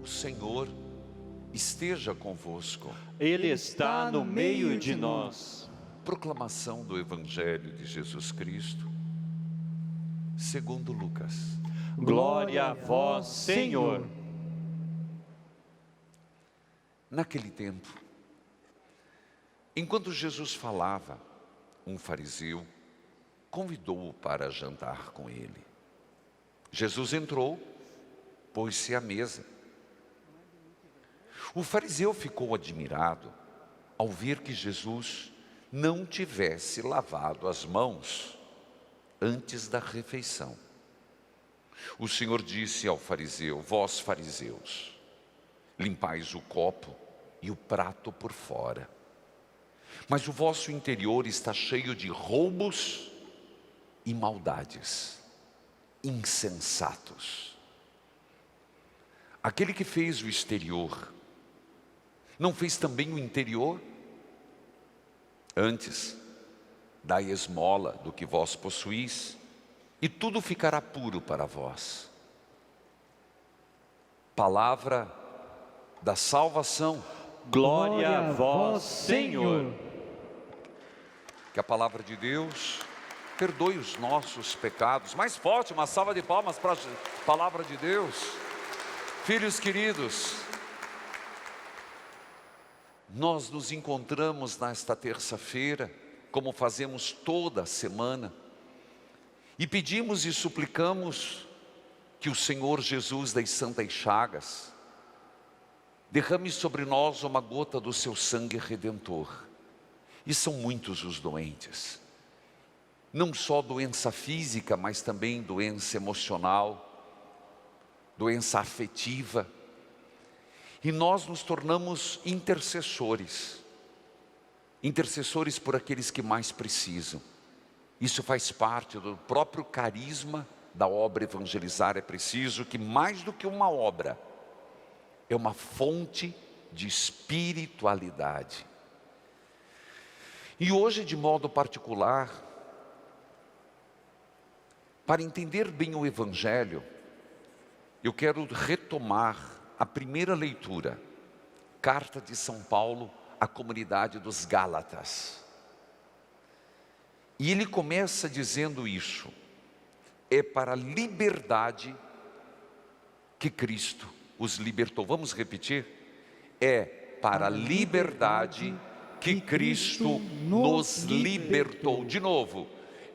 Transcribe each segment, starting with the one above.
O Senhor esteja convosco. Ele está no meio de nós. Proclamação do Evangelho de Jesus Cristo, segundo Lucas. Glória a vós, Senhor. Naquele tempo, enquanto Jesus falava, um fariseu convidou-o para jantar com ele. Jesus entrou, pôs-se à mesa. O fariseu ficou admirado ao ver que Jesus não tivesse lavado as mãos antes da refeição. O Senhor disse ao fariseu: vós fariseus, limpais o copo e o prato por fora, mas o vosso interior está cheio de roubos e maldades. Insensatos. Aquele que fez o exterior, não fez também o interior? Antes, dai esmola do que vós possuís, e tudo ficará puro para vós. Palavra da salvação. Glória a vós, Senhor. Que a palavra de Deus perdoe os nossos pecados. Mais forte, uma salva de palmas para a palavra de Deus. Filhos queridos, nós nos encontramos nesta terça-feira, como fazemos toda semana, e pedimos e suplicamos que o Senhor Jesus das Santas Chagas derrame sobre nós uma gota do seu sangue redentor. E são muitos os doentes, não só doença física, mas também doença emocional, doença afetiva. E nós nos tornamos intercessores por aqueles que mais precisam. Isso faz parte do próprio carisma da obra Evangelizar é Preciso, que mais do que uma obra, é uma fonte de espiritualidade. E hoje, de modo particular, para entender bem o Evangelho, eu quero retomar a primeira leitura, carta de São Paulo à comunidade dos Gálatas. E ele começa dizendo isso: é para a liberdade que Cristo os libertou. Vamos repetir? É para a liberdade que Cristo nos libertou. De novo.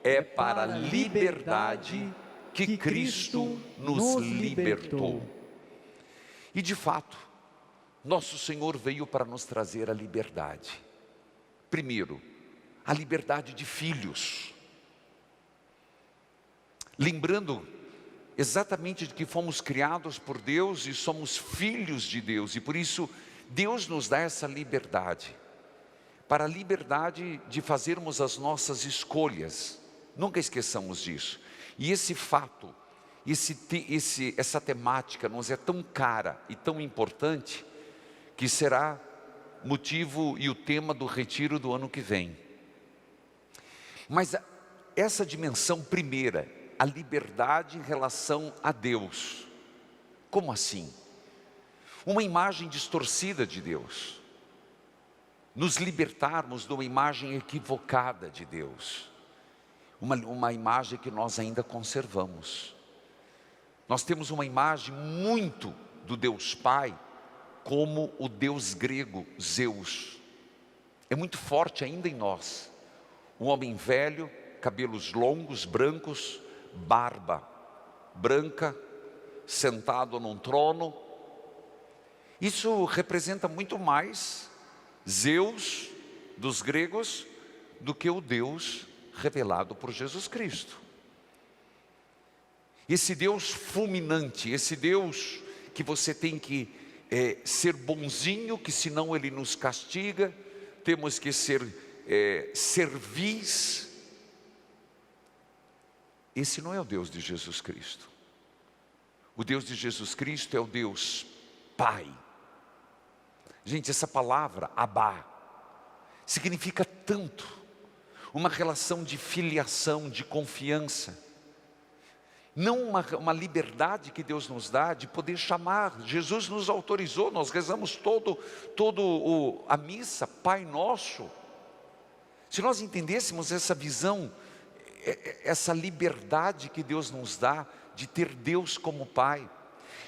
É para a liberdade que Cristo nos libertou. E de fato, nosso Senhor veio para nos trazer a liberdade. Primeiro, a liberdade de filhos. Lembrando exatamente de que fomos criados por Deus e somos filhos de Deus. E por isso, Deus nos dá essa liberdade. Para a liberdade de fazermos as nossas escolhas. Nunca esqueçamos disso. E esse fato, essa temática nos é tão cara e tão importante, que será motivo e o tema do retiro do ano que vem. Mas essa dimensão primeira, a liberdade em relação a Deus. Como assim? Uma imagem distorcida de Deus. Nos libertarmos de uma imagem equivocada de Deus. Uma imagem que nós ainda conservamos. Nós temos uma imagem muito do Deus Pai como o Deus grego Zeus. É muito forte ainda em nós. Um homem velho, cabelos longos, brancos, barba branca, sentado num trono. Isso representa muito mais Zeus dos gregos do que o Deus revelado por Jesus Cristo. Esse Deus fulminante, esse Deus que você tem que ser bonzinho, que senão Ele nos castiga, temos que ser servis. Esse não é o Deus de Jesus Cristo. O Deus de Jesus Cristo é o Deus Pai. Gente, essa palavra, Abá, significa tanto. Uma relação de filiação, de confiança. não uma liberdade que Deus nos dá de poder chamar. Jesus nos autorizou, nós rezamos a missa, Pai Nosso. Se nós entendêssemos essa visão, essa liberdade que Deus nos dá de ter Deus como Pai,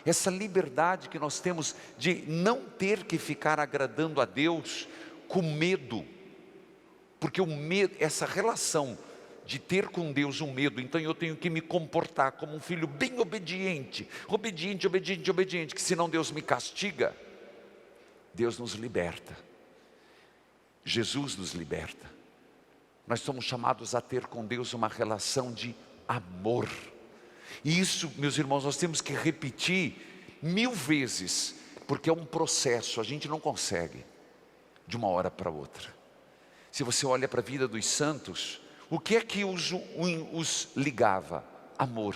essa liberdade que nós temos de não ter que ficar agradando a Deus com medo, porque o medo, essa relação de ter com Deus um medo, então eu tenho que me comportar como um filho bem obediente, que senão Deus me castiga. Deus nos liberta, Jesus nos liberta. Nós somos chamados a ter com Deus uma relação de amor. E isso, meus irmãos, nós temos que repetir 1000 vezes, porque é um processo, a gente não consegue de uma hora para outra. Se você olha para a vida dos santos, o que é que os ligava? Amor.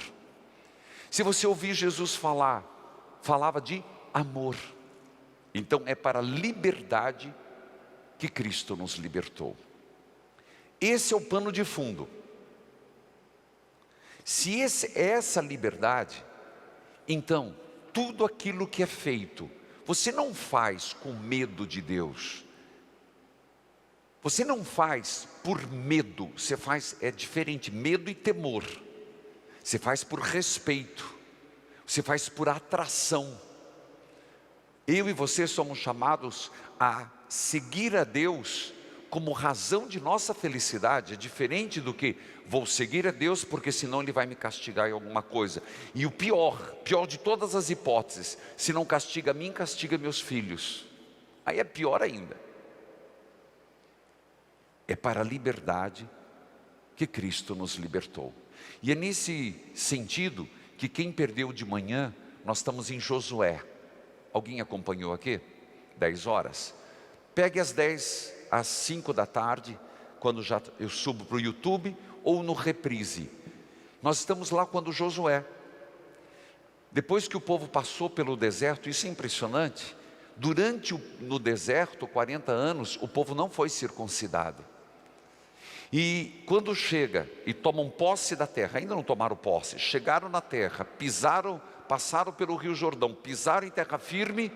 Se você ouvir Jesus falava de amor. Então é para a liberdade que Cristo nos libertou. Esse é o pano de fundo. Se é essa liberdade, então tudo aquilo que é feito, você não faz com medo de Deus. Você não faz por medo, você faz, é diferente, medo e temor. Você faz por respeito, você faz por atração. Eu e você somos chamados a seguir a Deus como razão de nossa felicidade. É diferente do que vou seguir a Deus porque senão Ele vai me castigar em alguma coisa. E o pior de todas as hipóteses, se não castiga a mim, castiga meus filhos. Aí é pior ainda. É para a liberdade que Cristo nos libertou. E é nesse sentido que quem perdeu de manhã, nós estamos em Josué. Alguém acompanhou aqui? 10 horas. Pegue às 5 da tarde, quando já eu subo para o YouTube, ou no reprise. Nós estamos lá quando Josué, depois que o povo passou pelo deserto, isso é impressionante, no deserto, 40 anos, o povo não foi circuncidado. E quando chega e tomam posse da terra, ainda não tomaram posse, chegaram na terra, passaram pelo Rio Jordão, pisaram em terra firme,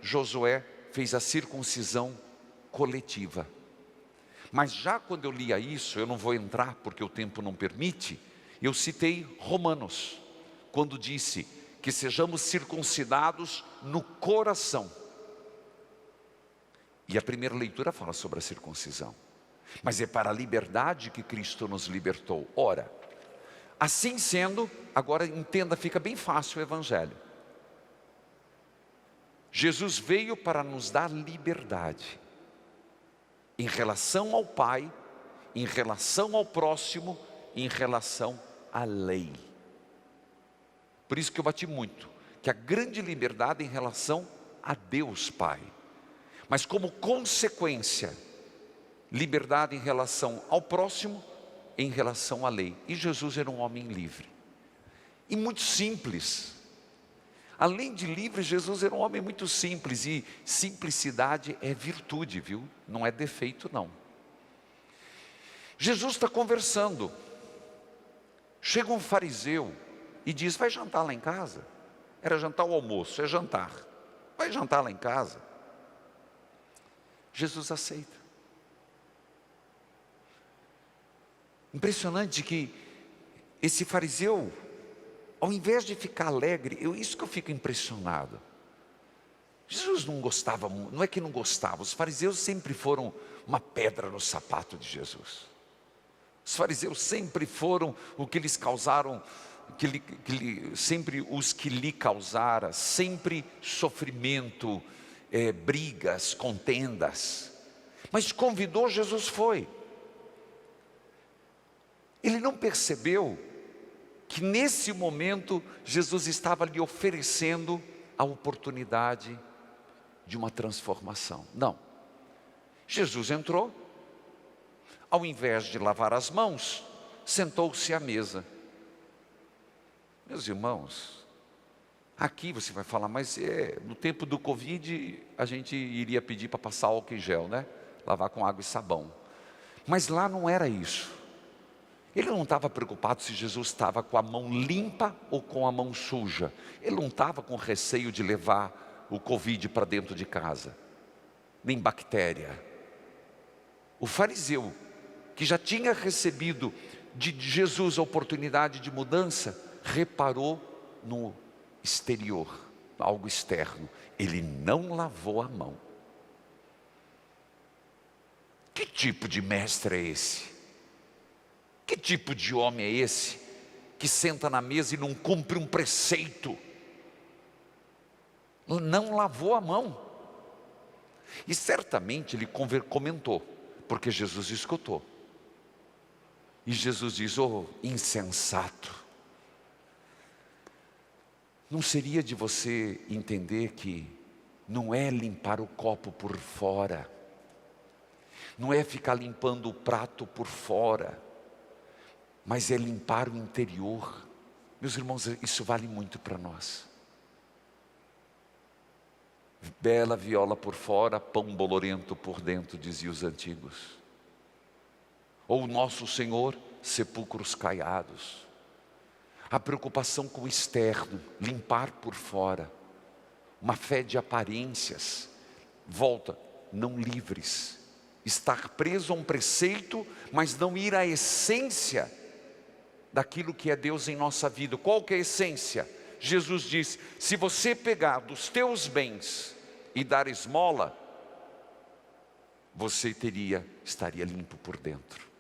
Josué fez a circuncisão coletiva. Mas já quando eu lia isso, eu não vou entrar porque o tempo não permite, eu citei Romanos, quando disse que sejamos circuncidados no coração. E a primeira leitura fala sobre a circuncisão. Mas é para a liberdade que Cristo nos libertou. Ora, assim sendo, agora entenda, fica bem fácil o Evangelho. Jesus veio para nos dar liberdade em relação ao Pai, em relação ao próximo, em relação à lei. Por isso que eu bati muito, que a grande liberdade é em relação a Deus Pai. Mas como consequência, liberdade em relação ao próximo, em relação à lei. E Jesus era um homem livre. E muito simples. Além de livre, Jesus era um homem muito simples. E simplicidade é virtude, viu? Não é defeito, não. Jesus está conversando. Chega um fariseu e diz: vai jantar lá em casa? Era jantar ou almoço? É jantar. Vai jantar lá em casa? Jesus aceita. Impressionante que esse fariseu, ao invés de ficar alegre, isso que eu fico impressionado. Jesus não gostava, não é que não gostava, os fariseus sempre foram uma pedra no sapato de Jesus. Os fariseus sempre foram o que eles causaram, sempre os que lhe causaram, sempre sofrimento, brigas, contendas. Mas convidou, Jesus foi. Ele não percebeu que nesse momento Jesus estava lhe oferecendo a oportunidade de uma transformação. Não. Jesus entrou, ao invés de lavar as mãos, sentou-se à mesa. Meus irmãos, aqui você vai falar, mas no tempo do Covid a gente iria pedir para passar álcool em gel, né? Lavar com água e sabão. Mas lá não era isso. Ele não estava preocupado se Jesus estava com a mão limpa ou com a mão suja. Ele não estava com receio de levar o Covid para dentro de casa, nem bactéria. O fariseu, que já tinha recebido de Jesus a oportunidade de mudança, reparou no exterior, algo externo. Ele não lavou a mão. Que tipo de mestre é esse? Que tipo de homem é esse que senta na mesa e não cumpre um preceito? Não lavou a mão. E certamente ele comentou, porque Jesus escutou. E Jesus diz: oh, insensato. Não seria de você entender que não é limpar o copo por fora, não é ficar limpando o prato por fora, mas é limpar o interior. Meus irmãos, isso vale muito para nós. Bela viola por fora, pão bolorento por dentro, diziam os antigos. Ou nosso Senhor, sepulcros caiados. A preocupação com o externo, limpar por fora. Uma fé de aparências. Volta, não livres. Estar preso a um preceito, mas não ir à essência daquilo que é Deus em nossa vida. Qual que é a essência? Jesus diz: se você pegar dos teus bens e dar esmola, você estaria limpo por dentro.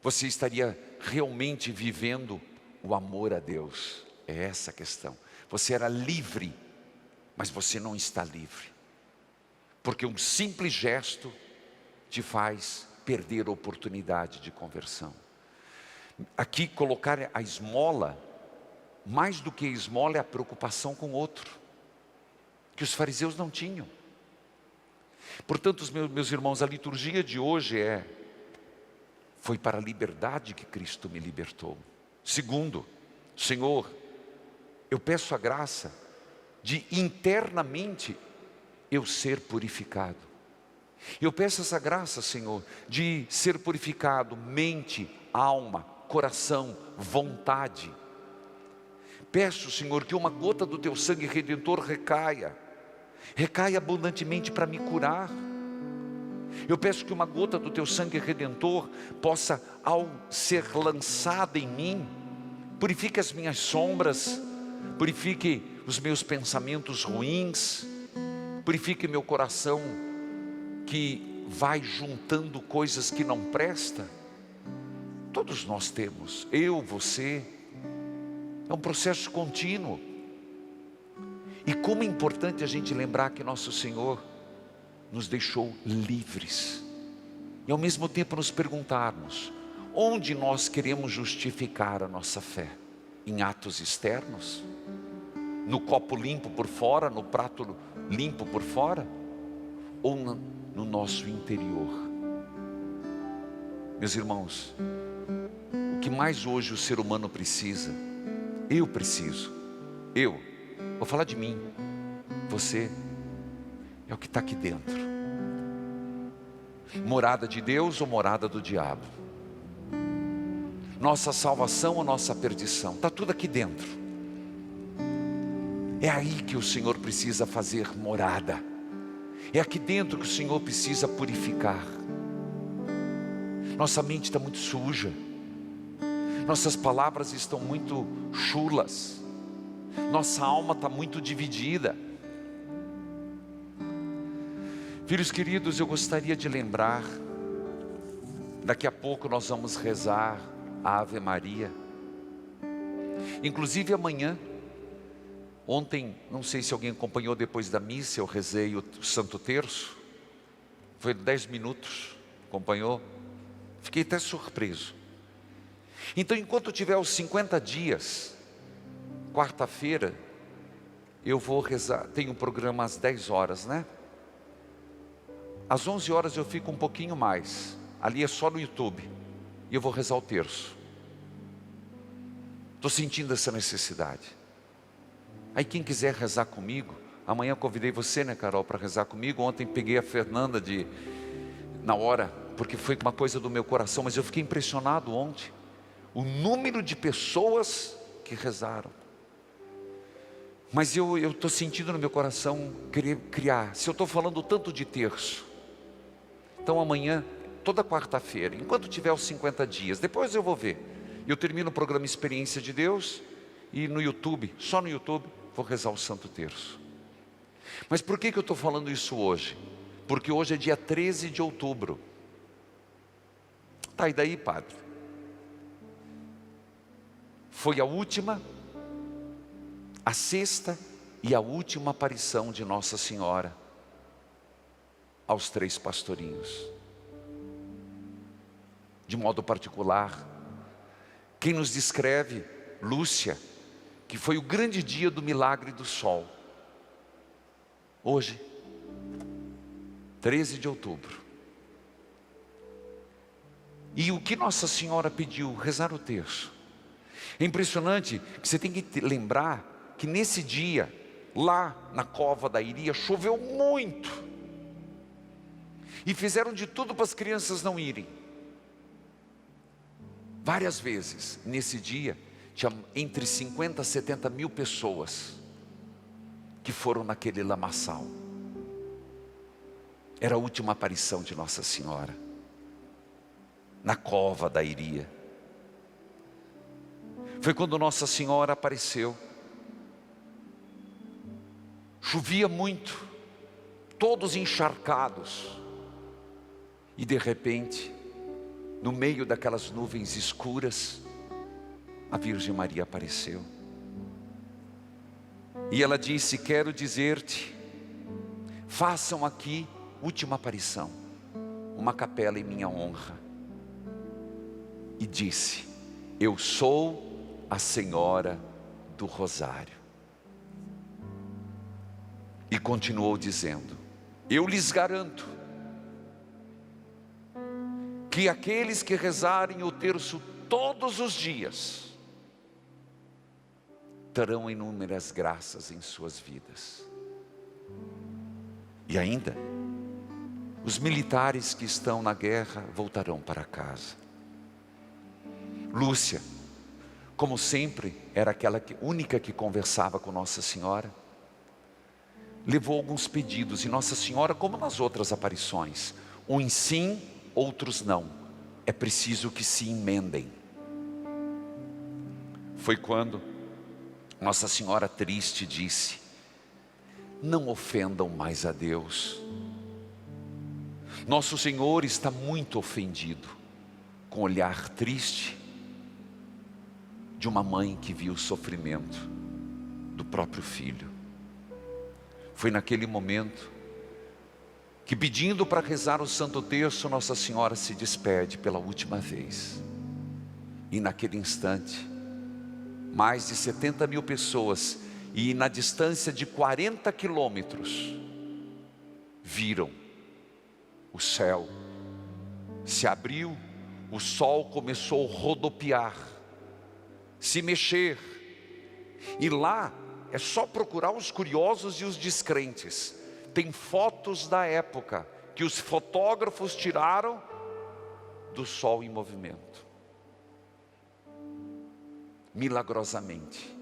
Você estaria realmente vivendo o amor a Deus. É essa a questão. Você era livre, mas você não está livre. Porque um simples gesto te faz perder a oportunidade de conversão. Aqui colocar a esmola, mais do que a esmola é a preocupação com o outro, que os fariseus não tinham. Portanto, meus irmãos, a liturgia de hoje foi para a liberdade que Cristo me libertou. Segundo, Senhor, eu peço a graça de internamente eu ser purificado. Eu peço essa graça, Senhor, de ser purificado, mente, alma, coração, vontade. Peço, Senhor, que uma gota do Teu sangue redentor recaia abundantemente para me curar. Eu peço que uma gota do Teu sangue redentor possa, ao ser lançada em mim, purifique as minhas sombras, purifique os meus pensamentos ruins, purifique meu coração que vai juntando coisas que não prestam. Todos nós temos, eu, você, é um processo contínuo. E como é importante a gente lembrar que nosso Senhor nos deixou livres. E ao mesmo tempo nos perguntarmos, onde nós queremos justificar a nossa fé? Em atos externos? No copo limpo por fora, no prato limpo por fora? Ou no nosso interior? Meus irmãos, o que mais hoje o ser humano precisa, eu preciso, vou falar de mim, você, é o que está aqui dentro. Morada de Deus ou morada do diabo? Nossa salvação ou nossa perdição? Está tudo aqui dentro. É aí que o Senhor precisa fazer morada. É aqui dentro que o Senhor precisa purificar. Nossa mente está muito suja. Nossas palavras estão muito chulas. Nossa alma está muito dividida. Filhos queridos, eu gostaria de lembrar, daqui a pouco nós vamos rezar a Ave Maria. Inclusive amanhã, ontem, não sei se alguém acompanhou depois da missa, eu rezei o Santo Terço. Foi 10 minutos, acompanhou? Fiquei até surpreso. Então, enquanto tiver os 50 dias, quarta-feira, eu vou rezar, tem um programa às 10 horas, né? Às 11 horas eu fico um pouquinho mais, ali é só no YouTube, e eu vou rezar o terço. Estou sentindo essa necessidade. Aí quem quiser rezar comigo, amanhã eu convidei você, né, Carol, para rezar comigo. Ontem peguei a Fernanda na hora, porque foi uma coisa do meu coração, mas eu fiquei impressionado ontem. O número de pessoas que rezaram. Mas eu estou sentindo no meu coração querer criar. Se eu estou falando tanto de terço, então amanhã, toda quarta-feira, enquanto tiver os 50 dias, depois eu vou ver. Eu termino o programa Experiência de Deus e no YouTube, só no YouTube, vou rezar o Santo Terço. Mas por que eu estou falando isso hoje? Porque hoje é dia 13 de outubro. Tá, e daí, padre? Foi a última, a sexta e a última aparição de Nossa Senhora aos 3 pastorinhos. De modo particular, quem nos descreve, Lúcia, que foi o grande dia do milagre do sol. Hoje, 13 de outubro. E o que Nossa Senhora pediu? Rezar o terço. É impressionante que você tem que lembrar que nesse dia, lá na cova da Iria, choveu muito. E fizeram de tudo para as crianças não irem. Várias vezes, nesse dia, tinha entre 50 a 70 mil pessoas que foram naquele lamaçal. Era a última aparição de Nossa Senhora, na cova da Iria. Foi quando Nossa Senhora apareceu. Chovia muito, todos encharcados. E de repente, no meio daquelas nuvens escuras, a Virgem Maria apareceu. E ela disse: quero dizer-te, façam aqui, última aparição, uma capela em minha honra. E disse: eu sou a Senhora do Rosário. E continuou dizendo: eu lhes garanto que aqueles que rezarem o terço todos os dias terão inúmeras graças em suas vidas. E ainda, os militares que estão na guerra voltarão para casa. Lúcia, como sempre, era aquela única que conversava com Nossa Senhora, levou alguns pedidos, e Nossa Senhora, como nas outras aparições, uns sim, outros não. É preciso que se emendem. Foi quando Nossa Senhora triste disse: não ofendam mais a Deus. Nosso Senhor está muito ofendido com o olhar triste de uma mãe que viu o sofrimento do próprio filho. Foi naquele momento que, pedindo para rezar o Santo Terço, Nossa Senhora se despede pela última vez. E naquele instante, mais de 70 mil pessoas, e na distância de 40 quilômetros, viram o céu se abriu, o sol começou a rodopiar, se mexer, e lá é só procurar os curiosos e os descrentes. Tem fotos da época que os fotógrafos tiraram do sol em movimento. Milagrosamente,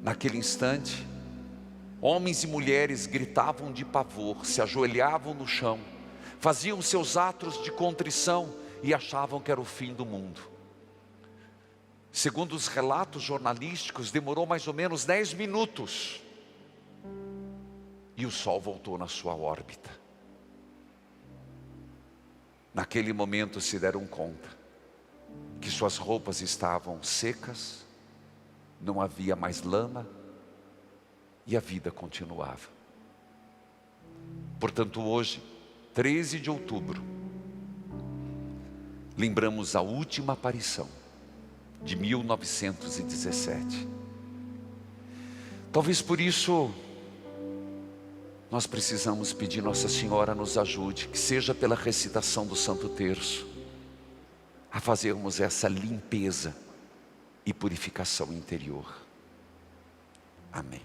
naquele instante, homens e mulheres gritavam de pavor, se ajoelhavam no chão, faziam seus atos de contrição e achavam que era o fim do mundo. Segundo os relatos jornalísticos, demorou mais ou menos 10 minutos. E o sol voltou na sua órbita. Naquele momento se deram conta que suas roupas estavam secas, não havia mais lama e a vida continuava. Portanto, hoje, 13 de outubro, lembramos a última aparição de 1917. Talvez por isso nós precisamos pedir Nossa Senhora nos ajude, que seja pela recitação do Santo Terço, a fazermos essa limpeza e purificação interior. Amém.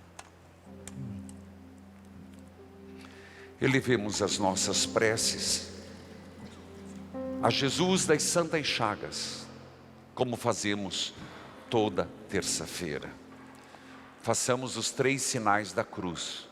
Elevemos as nossas preces a Jesus das Santas Chagas, como fazemos toda terça-feira. Façamos os 3 sinais da cruz.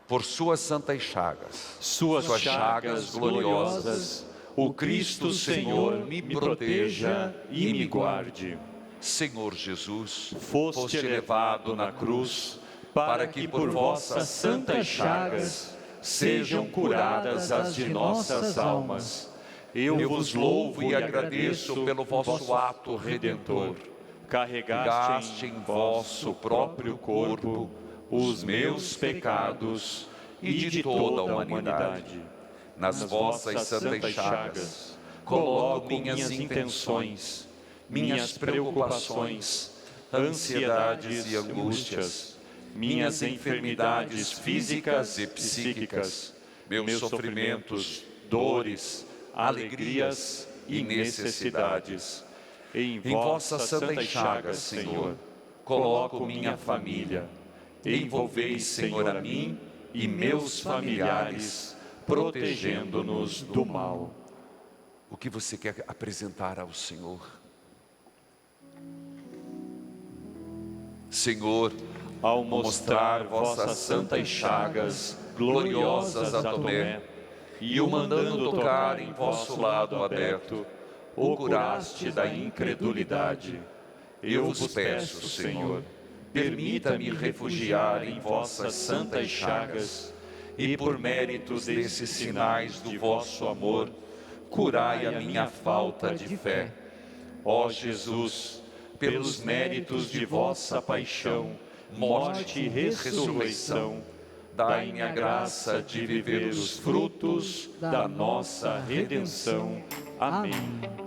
Por suas santas chagas, suas chagas gloriosas, o Cristo Senhor me proteja e me guarde. Senhor Jesus, Foste levado na cruz, para que por vossas santas chagas sejam curadas as de nossas almas. Eu vos louvo e agradeço pelo vosso ato redentor. Carregaste em vosso próprio corpo os meus pecados e de toda a humanidade. Nas vossas santas chagas, coloco minhas intenções, minhas preocupações, ansiedades e angústias, minhas enfermidades físicas e psíquicas, meus sofrimentos, dores, alegrias e necessidades. Em vossas santas chagas, Senhor, coloco minha família. Envolvei, Senhor, a mim e meus familiares, protegendo-nos do mal. O que você quer apresentar ao Senhor? Senhor, ao mostrar vossas santas chagas gloriosas a Tomé, e o mandando tocar em vosso lado aberto, o curaste da incredulidade. Eu vos peço, Senhor, permita-me refugiar em vossas santas chagas, e por méritos desses sinais do vosso amor, curai a minha falta de fé. Ó Jesus, pelos méritos de vossa paixão, morte e ressurreição, dai-me a graça de viver os frutos da nossa redenção. Amém.